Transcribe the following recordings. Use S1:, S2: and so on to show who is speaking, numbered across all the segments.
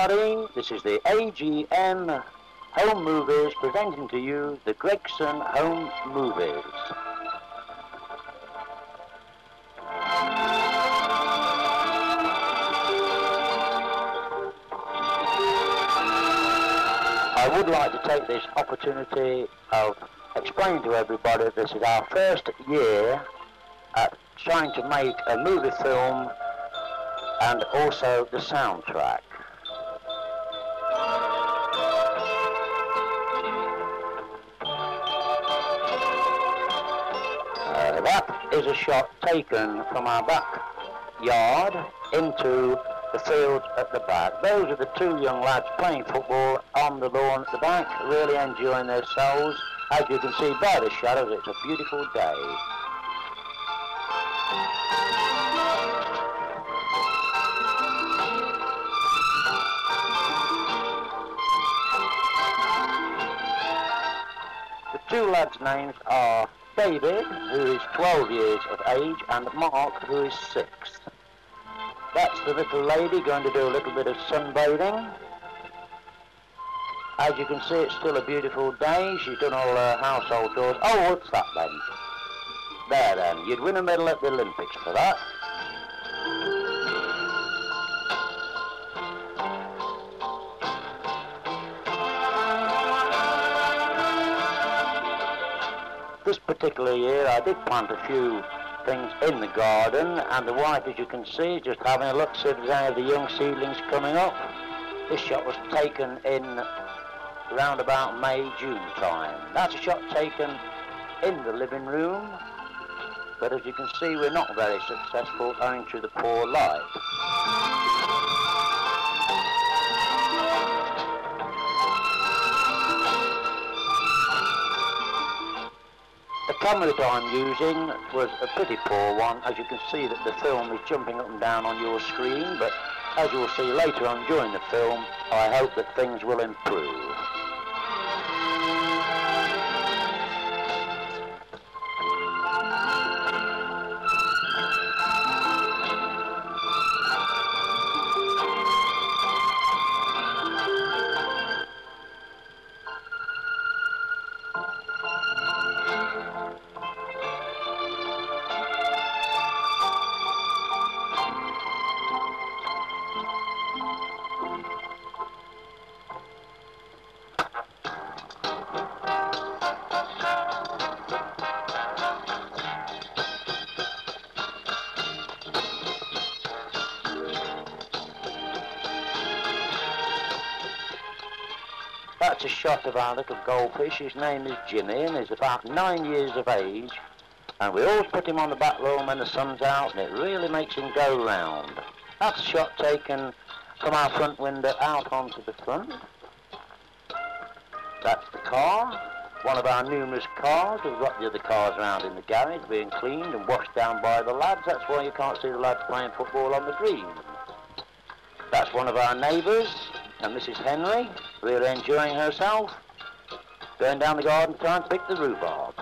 S1: everybody. This is the AGM Home Movies presenting to you the Gregson Home Movies. I would like to take this opportunity of explaining to everybody that this is our first year at trying to make a movie film and also the soundtrack. That is a shot taken from our backyard into the fields at the back. Those are the two young lads playing football on the lawn at the back, really enjoying themselves. As you can see by the shadows, it's a beautiful day. The two lads' names are David, who is 12 years of age, and Mark, who is 6. That's the little lady going to do a little bit of sunbathing. As you can see, it's still a beautiful day. She's done all her household chores. Oh, what's that then? There then, you'd win a medal at the Olympics for that. This particular year I did plant a few things in the garden, and the wife, as you can see, just having a look, see if there's any of the young seedlings coming up. This shot was taken in round about May, June time. That's a shot taken in the living room, but as you can see, we're not very successful owing to the poor light. The camera that I'm using was a pretty poor one. As you can see that the film is jumping up and down on your screen, but as you'll see later on during the film, I hope that things will improve. That's a shot of our little goldfish. His name is Jimmy, and he's about 9 years of age. And we always put him on the back lawn when the sun's out, and it really makes him go round. That's a shot taken from our front window out onto the front. That's the car, one of our numerous cars. We've got the other cars around in the garage being cleaned and washed down by the lads. That's why you can't see the lads playing football on the green. That's one of our neighbours, and Mrs. Henry, really enjoying herself, going down the garden trying to pick the rhubarb.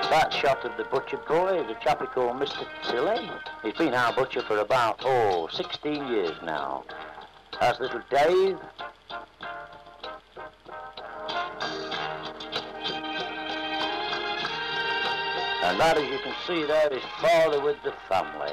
S1: That shot of the butcher boy is a chappie called Mr. Tilly. He's been our butcher for about, 16 years now. That's little Dave. And that, as you can see there, is father with the family.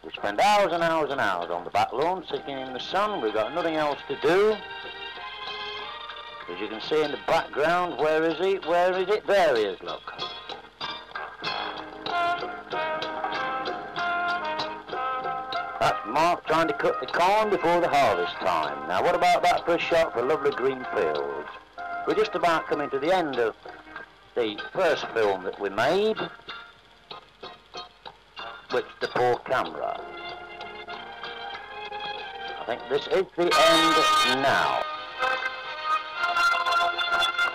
S1: We spend hours and hours and hours on the back lawn sitting in the sun. We've got nothing else to do. As you can see in the background, where is he? Where is it? There he is, look. That's Mark trying to cut the corn before the harvest time. Now, what about that for a shot for lovely green fields? We're just about coming to the end of the first film that we made, which the poor camera. I think this is the end now.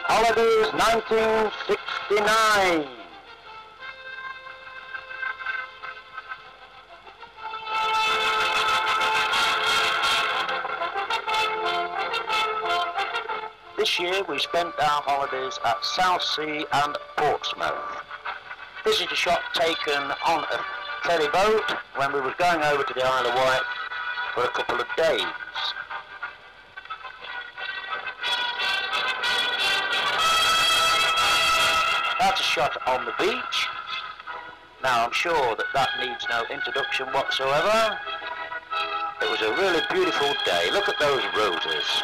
S1: Holidays 1969. This year we spent our holidays at Southsea and Portsmouth. This is a shot taken on a ferry boat when we was going over to the Isle of Wight for a couple of days. That's a shot on the beach. Now I'm sure that that needs no introduction whatsoever. It was a really beautiful day. Look at those roses.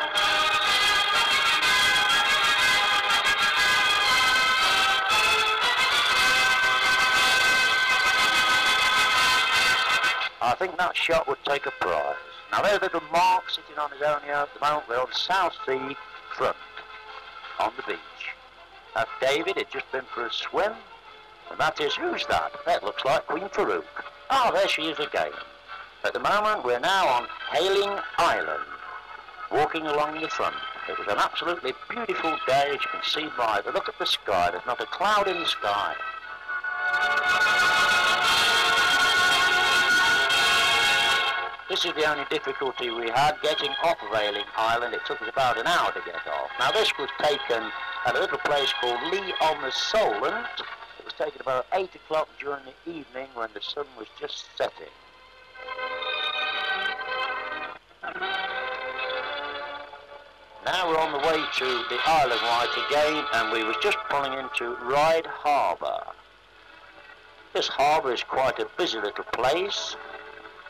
S1: I think that shot would take a prize. Now there's little Mark sitting on his own here at the moment. We're on the South Sea front on the beach. That's David, he'd just been for a swim. And that is, who's that? That looks like Queen Farouk. Oh, there she is again. At the moment we're now on Hailing Island, walking along the front. It was an absolutely beautiful day, as you can see by the look at the sky. There's not a cloud in the sky. This is the only difficulty we had, getting off of Hailing Island. It took us about an hour to get off. Now this was taken at a little place called Lee on the Solent. It was taken about 8 o'clock during the evening when the sun was just setting. Now we're on the way to the Isle of Wight again, and we was just pulling into Ryde Harbour. This harbour is quite a busy little place.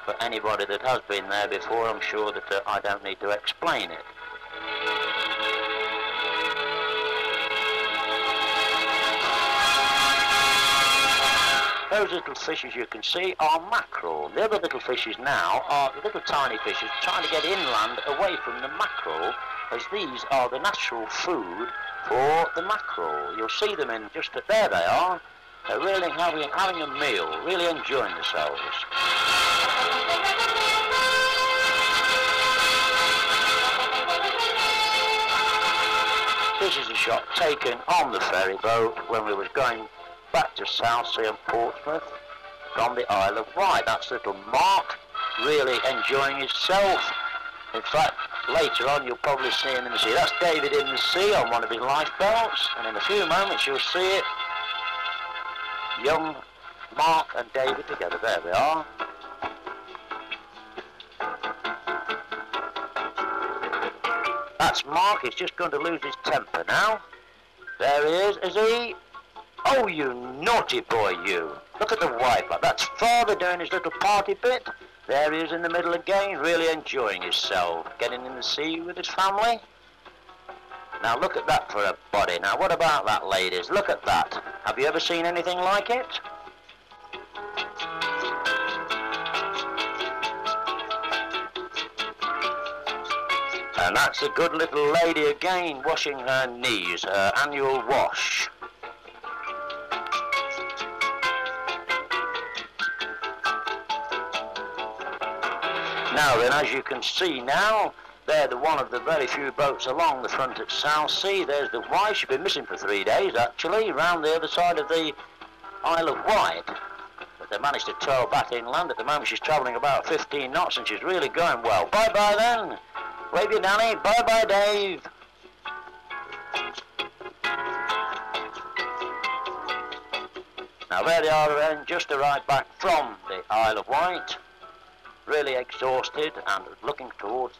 S1: For anybody that has been there before, I'm sure that I don't need to explain it. Those little fishes you can see are mackerel. The other little fishes now are the little tiny fishes trying to get inland away from the mackerel, as these are the natural food for the mackerel. You'll see them in just there they are. They're really having a meal, really enjoying themselves. This is a shot taken on the ferry boat when we was going back to Southsea and Portsmouth from the Isle of Wight. That's little Mark really enjoying himself. In fact, later on you'll probably see him in the sea. That's David in the sea on one of his lifebelts, and in a few moments you'll see it. Young Mark and David together. There they are. That's Mark. He's just going to lose his temper now. There he is he? Oh, you naughty boy, you. Look at the wife. That's father doing his little party bit. There he is in the middle again, really enjoying himself, getting in the sea with his family. Now look at that for a body. Now what about that, ladies? Look at that. Have you ever seen anything like it? And that's a good little lady again, washing her knees, her annual wash. Now then, as you can see now, they're one of the very few boats along the front at Southsea. There's the wife. She's been missing for 3 days, actually, round the other side of the Isle of Wight. But they managed to tow back inland. At the moment, she's travelling about 15 knots, and she's really going well. Bye-bye, then. Wave your nanny. Bye-bye, Dave. Now, there they are, then, just arrived back from the Isle of Wight. Really exhausted and looking forward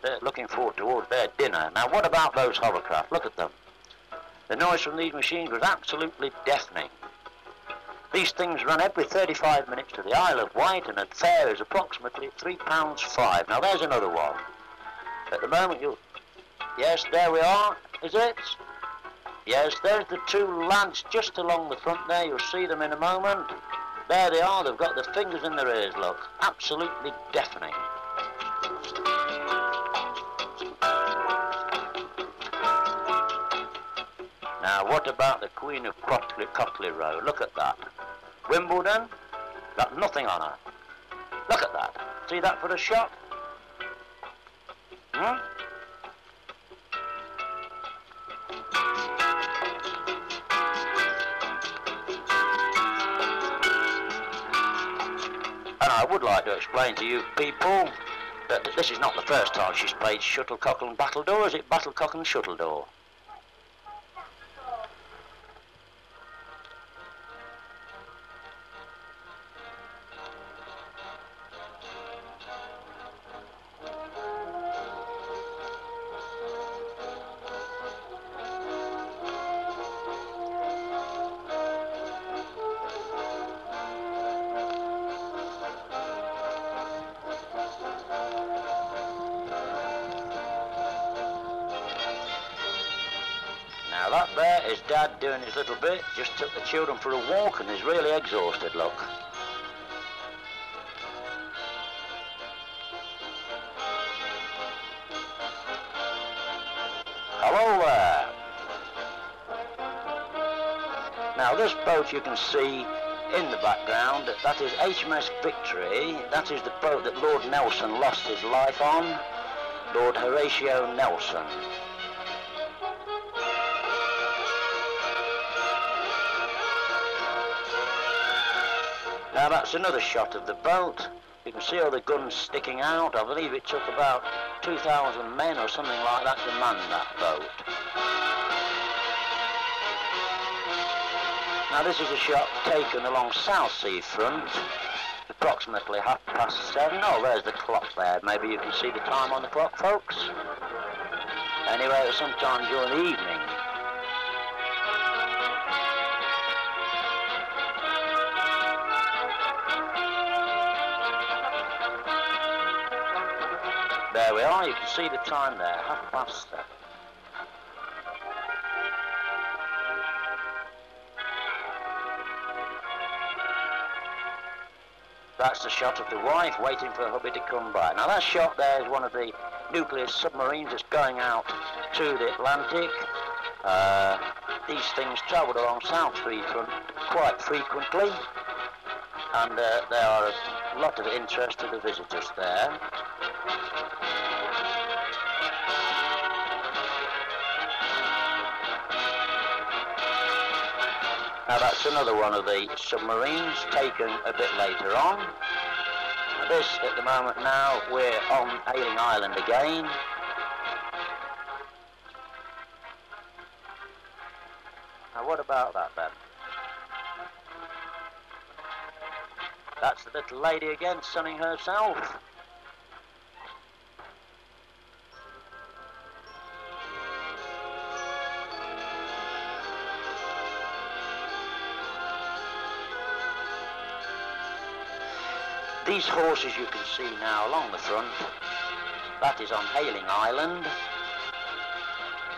S1: towards their dinner. Now what about those hovercraft? Look at them. The noise from these machines was absolutely deafening. These things run every 35 minutes to the Isle of Wight, and the fare is approximately £3.5. Now there's another one. At the moment yes, there we are. Is it? Yes, there's the two lads just along the front there. You'll see them in a moment. There they are, they've got their fingers in their ears, look. Absolutely deafening. Now, what about the Queen of Cockley Road? Look at that. Wimbledon, got nothing on her. Look at that. See that for a shot? Hmm? I would like to explain to you people that this is not the first time she's played shuttlecock and battledore. Is it battlecock and shuttledore? that there is Dad doing his little bit. Just took the children for a walk and is really exhausted, look. Hello there. Now this boat you can see in the background, that is HMS Victory. That is the boat that Lord Nelson lost his life on, Lord Horatio Nelson. Now that's another shot of the boat. You can see all the guns sticking out. I believe it took about 2,000 men or something like that to man that boat. Now this is a shot taken along South Sea front, approximately 7:30. Oh, there's the clock there. Maybe you can see the time on the clock, folks. Anyway, it was sometime during the evening. There we are, you can see the time there, 7:30. That's the shot of the wife waiting for her hubby to come by. Now that shot there is one of the nuclear submarines that's going out to the Atlantic. These things travelled along South Sea front quite frequently, and there are a lot of interest to the visitors there. Now that's another one of the submarines taken a bit later on. This at the moment now, we're on Ailing Island again. Now what about that then? That's the little lady again sunning herself. These horses you can see now along the front, that is on Ailing Island.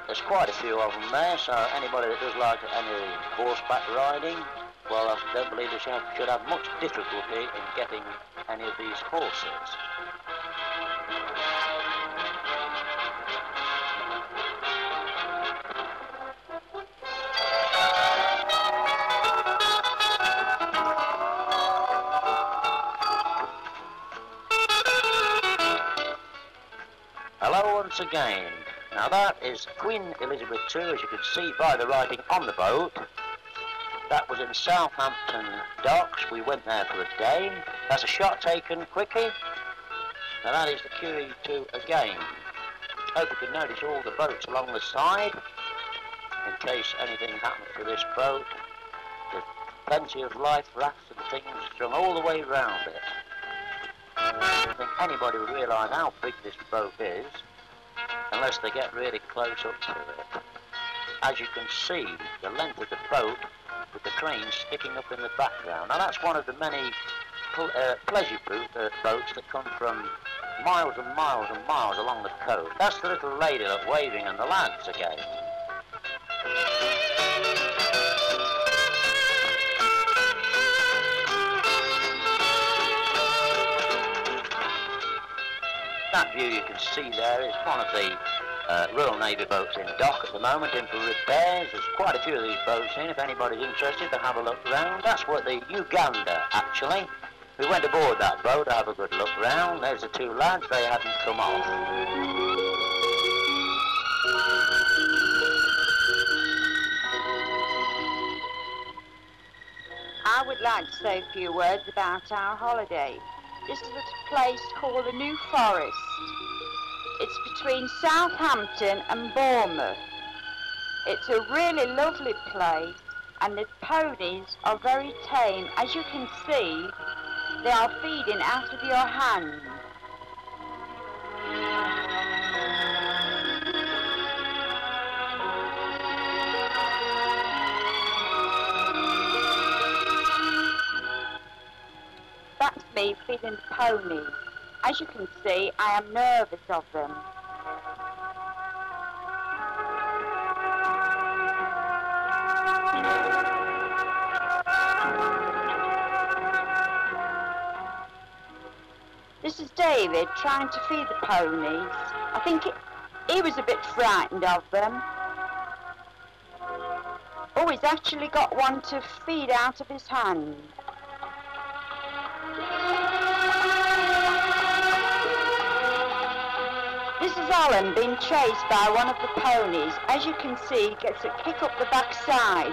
S1: There's quite a few of them there, so anybody that does like any horseback riding, well, I don't believe they should have much difficulty in getting any of these horses. Hello once again. Now that is Queen Elizabeth II, as you can see by the writing on the boat. That was in Southampton docks. We went there for a day. That's a shot taken quickly. Now that is the QE2 again. Hope you can notice all the boats along the side. In case anything happens to this boat, there's plenty of life rafts and things strung all the way around it. I don't think anybody would realise how big this boat is unless they get really close up to it. As you can see, the length of the boat with the crane sticking up in the background. Now that's one of the many pleasure boats that come from miles and miles and miles along the coast. That's the little lady look, waving and the lads again. That view you can see there is one of the Royal Navy boats in dock at the moment, in for repairs. There's quite a few of these boats in, if anybody's interested to have a look round. That's what the Uganda, actually. We went aboard that boat to have a good look round. There's the two lads, they hadn't come off.
S2: I would like to say a few words about our holiday. This is a place called the New Forest. It's between Southampton and Bournemouth. It's a really lovely place, and the ponies are very tame. As you can see, they are feeding out of your hand. That's me feeding the ponies. As you can see, I am nervous of them. This is David trying to feed the ponies. I think he was a bit frightened of them. Oh, he's actually got one to feed out of his hand. This is Alan being chased by one of the ponies. As you can see, he gets a kick up the backside.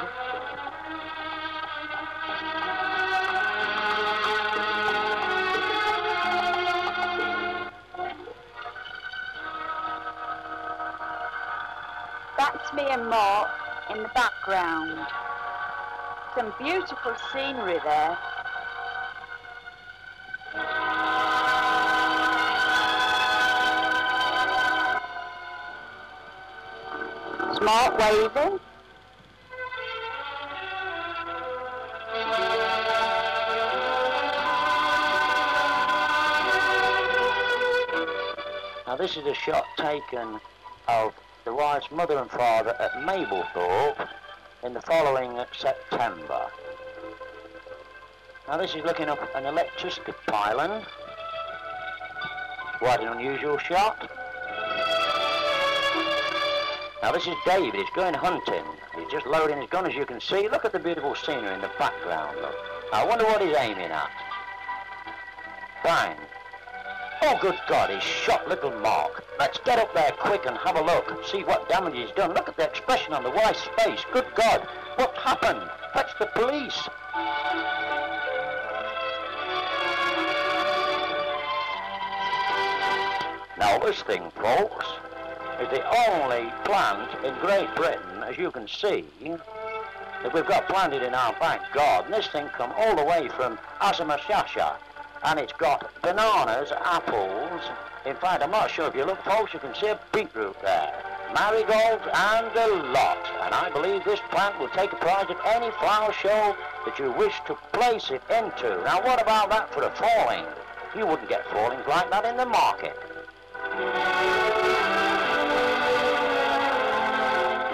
S2: That's me and Mark in the background. Some beautiful scenery there. Mark waving.
S1: Now this is a shot taken of the wife's mother and father at Mablethorpe in the following September. Now this is looking up an electricity pylon. Quite an unusual shot. Now this is David, he's going hunting. He's just loading his gun, as you can see. Look at the beautiful scenery in the background, look. I wonder what he's aiming at. Bang. Oh, good God, he's shot little Mark. Let's get up there quick and have a look, see what damage he's done. Look at the expression on the wife's face. Good God, what happened? Fetch the police. Now this thing, folks, is the only plant in Great Britain, as you can see, that we've got planted in our back garden. This thing come all the way from Asamoah, and it's got bananas, apples. In fact, I'm not sure if you look, folks, you can see a beetroot there, marigolds, and a lot. And I believe this plant will take a prize at any flower show that you wish to place it into. Now, what about that for a falling? You wouldn't get fallings like that in the market.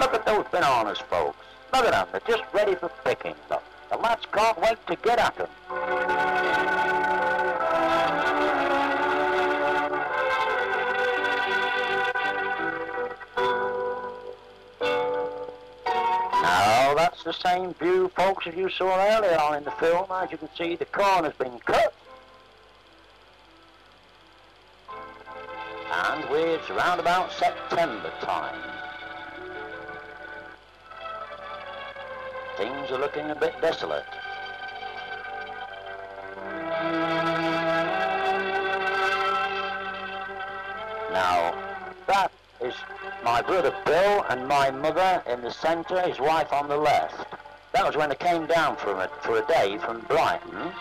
S1: Look at those bananas, folks. Look at them. They're just ready for picking. Look, the lads can't wait to get at them. Now, that's the same view, folks, as you saw earlier on in the film. As you can see, the corn has been cut. And it's around about September time. Things are looking a bit desolate. Now, that is my brother Bill and my mother in the centre, his wife on the left. That was when they came down for a day from Brighton.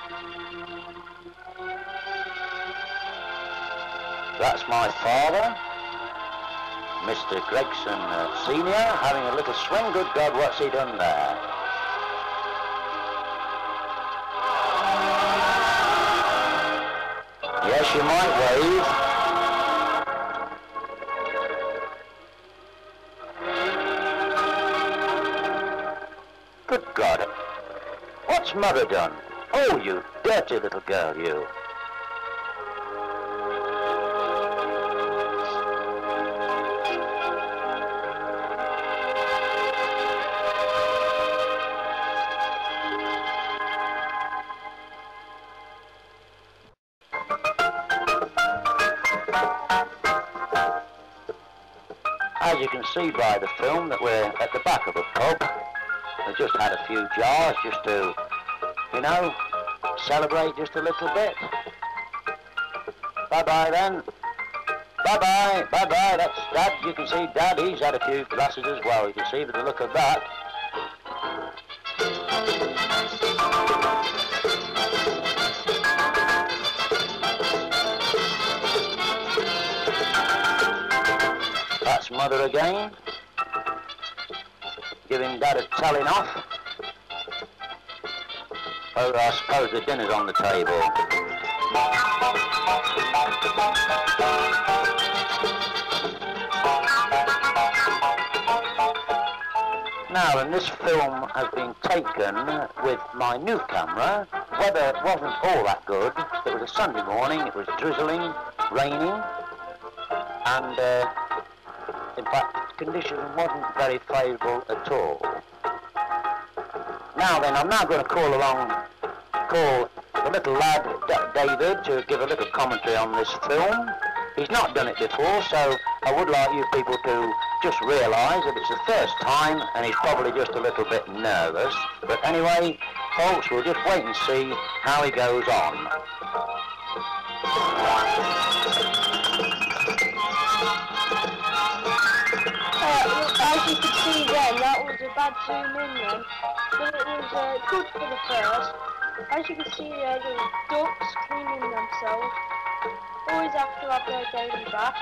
S1: That's my father, Mr. Gregson Senior, having a little swing. Good God, what's he done there? Yes, you might wave. Good God. What's Mother done? Oh, you dirty little girl, you. As you can see by the film that we're at the back of a pub. We just had a few jars just to, you know, celebrate just a little bit. Bye-bye then. Bye-bye, bye-bye. That's Dad. You can see Dad, he's had a few glasses as well. You can see by the look of that. That's Mother again, giving Dad a telling off. Oh, I suppose the dinner's on the table. Now, and this film has been taken with my new camera, weather wasn't all that good. It was a Sunday morning, it was drizzling, raining, and in fact, condition wasn't very favourable at all. Now then, I'm now going to call the little lad, David, to give a little commentary on this film. He's not done it before, so I would like you people to just realise that it's the first time and he's probably just a little bit nervous. But anyway, folks, we'll just wait and see how he goes on.
S3: As you can see then, that was a bad zoom in then, but it was good for the first. As you can see there, the ducks cleaning themselves. Always have to have their daily bath.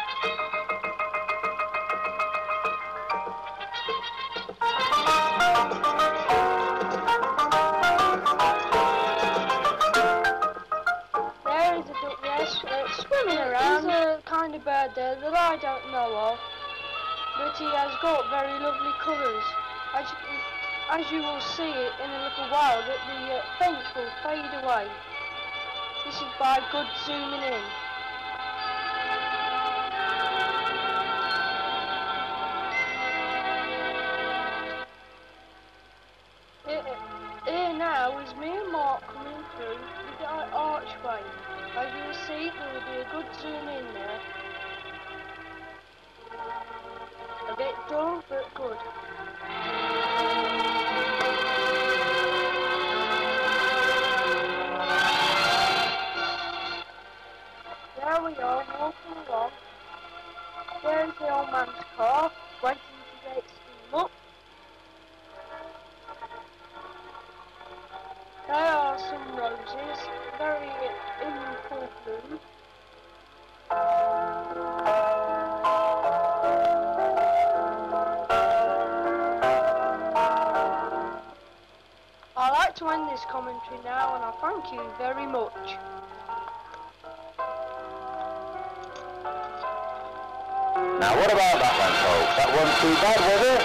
S3: There is a duck there swimming around. There's a kind of bird there that I don't know of, but he has got very lovely colours. As you will see in a little while, that the fence will fade away. This is by good zooming in. Here now is me and Mark coming through the archway. As you will see, there will be a good zoom in there. A bit dull, but good. There we are, walking along. There's the old man's car, waiting to get steam up. There are some roses, very in full bloom. I'd like to end this commentary now, and I thank you very much.
S1: Now what about that one, folks? That wasn't too bad, was it?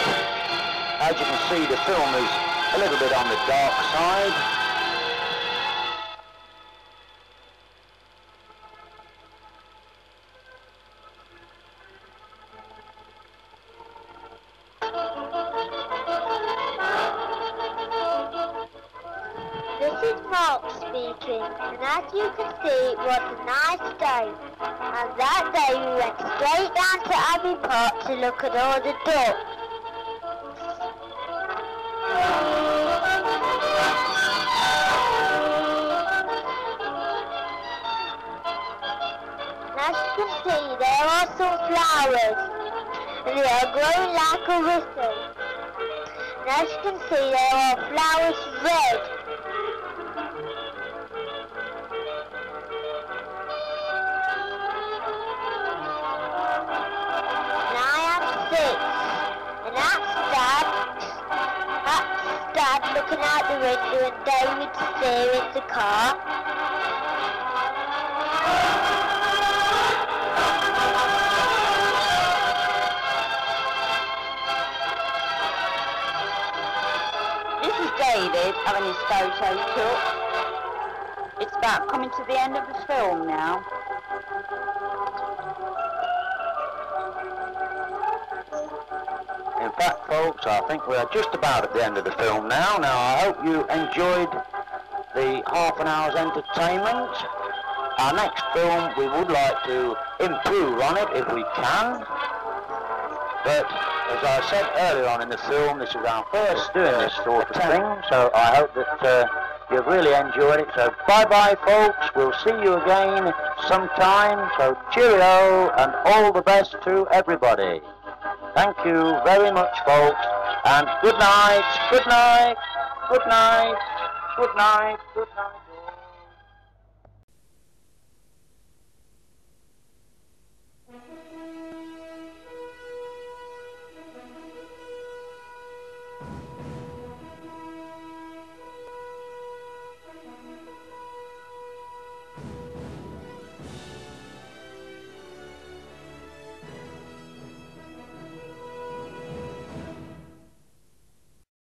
S1: As you can see, the film is a little bit on the dark side.
S4: This is Mark speaking, and as you can see, it was a nice day. And that day we went straight down to Abbey Park to look at all the ducks. And as you can see, there are some flowers, and they are growing like a whistle. And as you can see, there are flowers red. Looking out the window and David steering the car.
S2: This is David having his photo took. It's about coming to the end of the film now.
S1: In fact, folks, I think we are just about at the end of the film now. Now, I hope you enjoyed the half an hour's entertainment. Our next film, we would like to improve on it if we can. But, as I said earlier on in the film, this is our first doing this sort of thing, so I hope that you've really enjoyed it. So, bye-bye, folks. We'll see you again sometime. So, cheerio, and all the best to everybody. Thank you very much, folks, and good night, good night, good night, good night, good night.